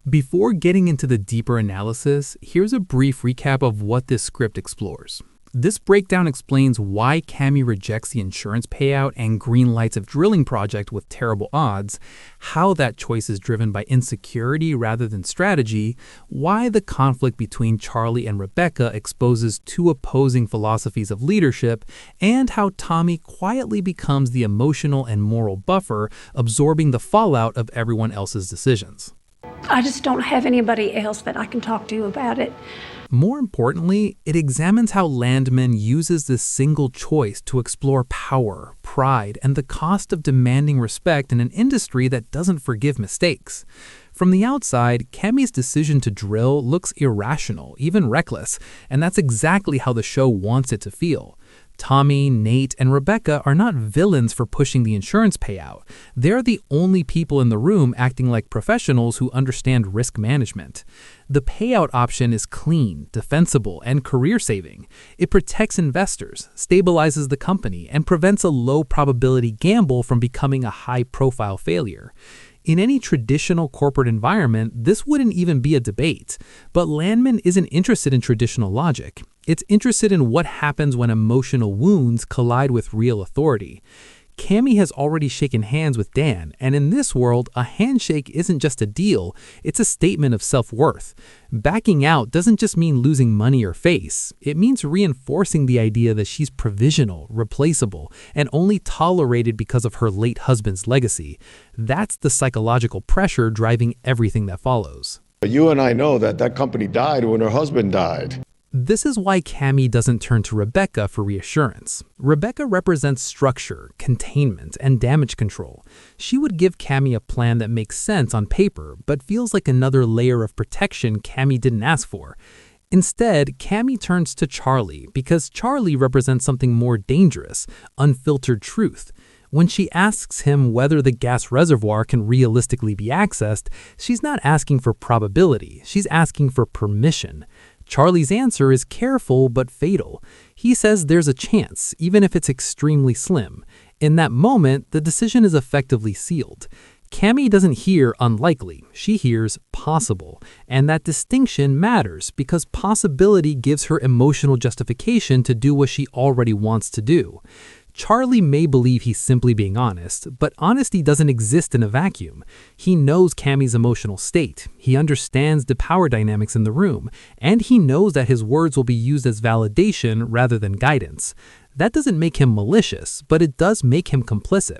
Before getting into the deeper analysis, here's a brief recap of what this script explores. This breakdown explains why Cami rejects the insurance payout and greenlights a drilling project with terrible odds, how that choice is driven by insecurity rather than strategy, why the conflict between Charlie and Rebecca exposes two opposing philosophies of leadership, and how Tommy quietly becomes the emotional and moral buffer, absorbing the fallout of everyone else's decisions. I just don't have anybody else that I can talk to about it. More importantly, it examines how Landman uses this single choice to explore power, pride, and the cost of demanding respect in an industry that doesn't forgive mistakes. From the outside, Cami's decision to drill looks irrational, even reckless, and that's exactly how the show wants it to feel. Tommy, Nate, and Rebecca are not villains for pushing the insurance payout. They're the only people in the room acting like professionals who understand risk management. The payout option is clean, defensible, and career-saving. It protects investors, stabilizes the company, and prevents a low-probability gamble from becoming a high-profile failure. In any traditional corporate environment, this wouldn't even be a debate. But Landman isn't interested in traditional logic. It's interested in what happens when emotional wounds collide with real authority. Cami has already shaken hands with Dan, and in this world, a handshake isn't just a deal, it's a statement of self-worth. Backing out doesn't just mean losing money or face. It means reinforcing the idea that she's provisional, replaceable, and only tolerated because of her late husband's legacy. That's the psychological pressure driving everything that follows. You and I know that that company died when her husband died. This is why Cami doesn't turn to Rebecca for reassurance. Rebecca represents structure, containment, and damage control. She would give Cami a plan that makes sense on paper, but feels like another layer of protection Cami didn't ask for. Instead, Cami turns to Charlie because Charlie represents something more dangerous, unfiltered truth. When she asks him whether the gas reservoir can realistically be accessed, she's not asking for probability, she's asking for permission. Charlie's answer is careful but fatal. He says there's a chance, even if it's extremely slim. In that moment, the decision is effectively sealed. Cami doesn't hear unlikely, she hears possible. And that distinction matters because possibility gives her emotional justification to do what she already wants to do. Charlie may believe he's simply being honest, but honesty doesn't exist in a vacuum. He knows Cami's emotional state, he understands the power dynamics in the room, and he knows that his words will be used as validation rather than guidance. That doesn't make him malicious, but it does make him complicit.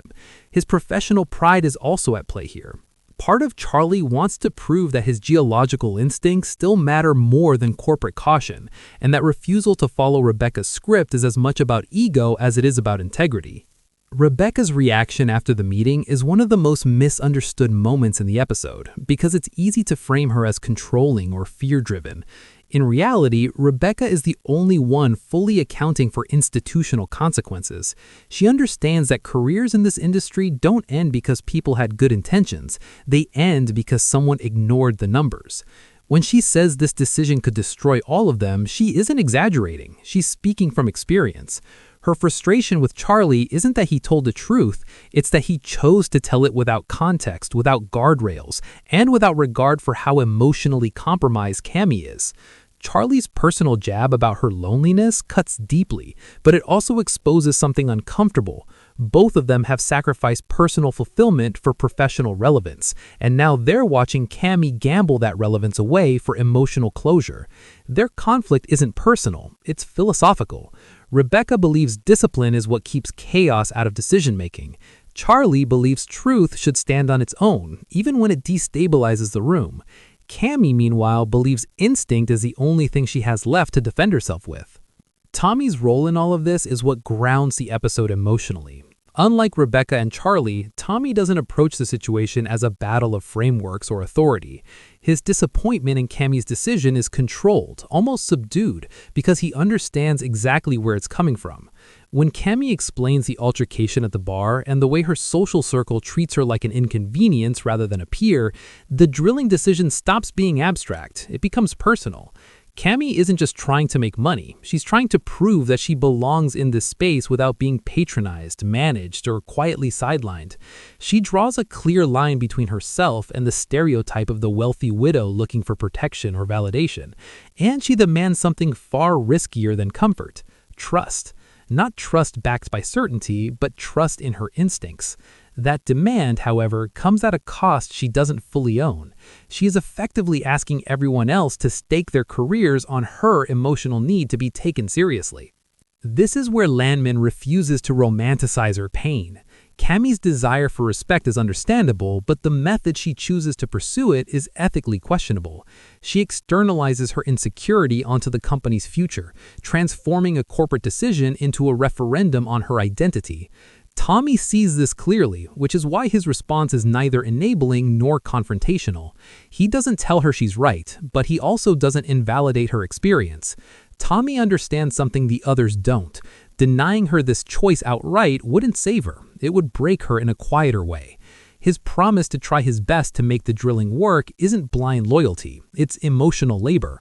His professional pride is also at play here. Part of Charlie wants to prove that his geological instincts still matter more than corporate caution, and that refusal to follow Rebecca's script is as much about ego as it is about integrity. Rebecca's reaction after the meeting is one of the most misunderstood moments in the episode, because it's easy to frame her as controlling or fear-driven. In reality, Rebecca is the only one fully accounting for institutional consequences. She understands that careers in this industry don't end because people had good intentions. They end because someone ignored the numbers. When she says this decision could destroy all of them, she isn't exaggerating. She's speaking from experience. Her frustration with Charlie isn't that he told the truth, it's that he chose to tell it without context, without guardrails, and without regard for how emotionally compromised Cami is. Charlie's personal jab about her loneliness cuts deeply, but it also exposes something uncomfortable. Both of them have sacrificed personal fulfillment for professional relevance, and now they're watching Cami gamble that relevance away for emotional closure. Their conflict isn't personal, it's philosophical. Rebecca believes discipline is what keeps chaos out of decision-making. Charlie believes truth should stand on its own, even when it destabilizes the room. Cami, meanwhile, believes instinct is the only thing she has left to defend herself with. Tommy's role in all of this is what grounds the episode emotionally. Unlike Rebecca and Charlie, Tommy doesn't approach the situation as a battle of frameworks or authority. His disappointment in Cami's decision is controlled, almost subdued, because he understands exactly where it's coming from. When Cami explains the altercation at the bar and the way her social circle treats her like an inconvenience rather than a peer, the drilling decision stops being abstract. It becomes personal. Cami isn't just trying to make money, she's trying to prove that she belongs in this space without being patronized, managed, or quietly sidelined. She draws a clear line between herself and the stereotype of the wealthy widow looking for protection or validation, and she demands something far riskier than comfort: trust. Not trust backed by certainty, but trust in her instincts. That demand, however, comes at a cost she doesn't fully own. She is effectively asking everyone else to stake their careers on her emotional need to be taken seriously. This is where Landman refuses to romanticize her pain. Cami's desire for respect is understandable, but the method she chooses to pursue it is ethically questionable. She externalizes her insecurity onto the company's future, transforming a corporate decision into a referendum on her identity. Tommy sees this clearly, which is why his response is neither enabling nor confrontational. He doesn't tell her she's right, but he also doesn't invalidate her experience. Tommy understands something the others don't. Denying her this choice outright wouldn't save her. It would break her in a quieter way. His promise to try his best to make the drilling work isn't blind loyalty, it's emotional labor.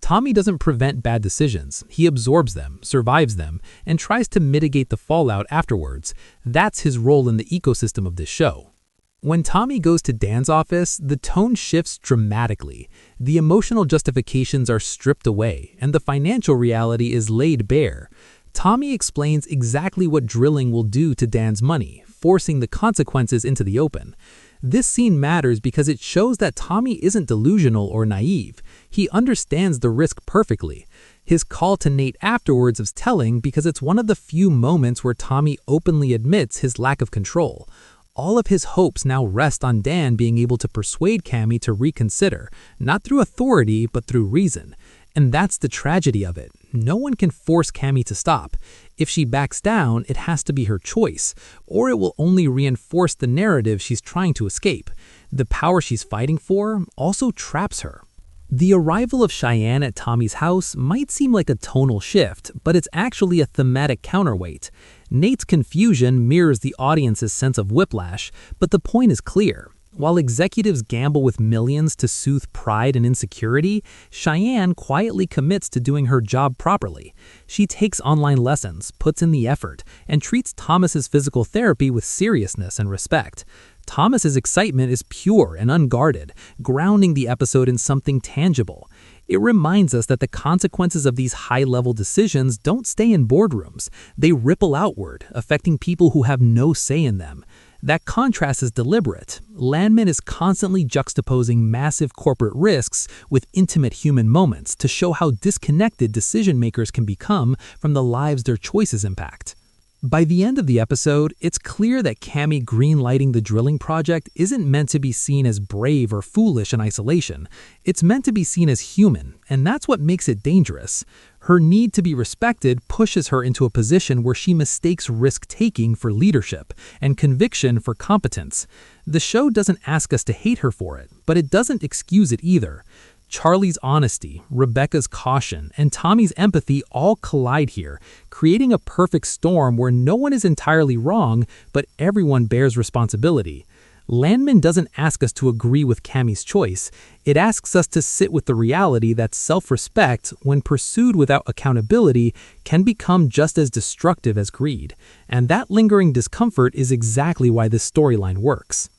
Tommy doesn't prevent bad decisions. He absorbs them, survives them, and tries to mitigate the fallout afterwards. That's his role in the ecosystem of this show. When Tommy goes to Dan's office, the tone shifts dramatically. The emotional justifications are stripped away, and the financial reality is laid bare. Tommy explains exactly what drilling will do to Dan's money, forcing the consequences into the open. This scene matters because it shows that Tommy isn't delusional or naive. He understands the risk perfectly. His call to Nate afterwards is telling because it's one of the few moments where Tommy openly admits his lack of control. All of his hopes now rest on Dan being able to persuade Cami to reconsider, not through authority, but through reason. And that's the tragedy of it. No one can force Cami to stop. If she backs down, it has to be her choice, or it will only reinforce the narrative she's trying to escape. The power she's fighting for also traps her. The arrival of Cheyenne at Tommy's house might seem like a tonal shift, but it's actually a thematic counterweight. Nate's confusion mirrors the audience's sense of whiplash, but the point is clear. While executives gamble with millions to soothe pride and insecurity, Cheyenne quietly commits to doing her job properly. She takes online lessons, puts in the effort, and treats Thomas's physical therapy with seriousness and respect. Thomas's excitement is pure and unguarded, grounding the episode in something tangible. It reminds us that the consequences of these high-level decisions don't stay in boardrooms. They ripple outward, affecting people who have no say in them. That contrast is deliberate. Landman is constantly juxtaposing massive corporate risks with intimate human moments to show how disconnected decision-makers can become from the lives their choices impact. By the end of the episode, it's clear that Cami greenlighting the drilling project isn't meant to be seen as brave or foolish in isolation. It's meant to be seen as human, and that's what makes it dangerous. Her need to be respected pushes her into a position where she mistakes risk-taking for leadership and conviction for competence. The show doesn't ask us to hate her for it, but it doesn't excuse it either. Charlie's honesty, Rebecca's caution, and Tommy's empathy all collide here, creating a perfect storm where no one is entirely wrong, but everyone bears responsibility. Landman doesn't ask us to agree with Cami's choice. It asks us to sit with the reality that self-respect, when pursued without accountability, can become just as destructive as greed. And that lingering discomfort is exactly why this storyline works.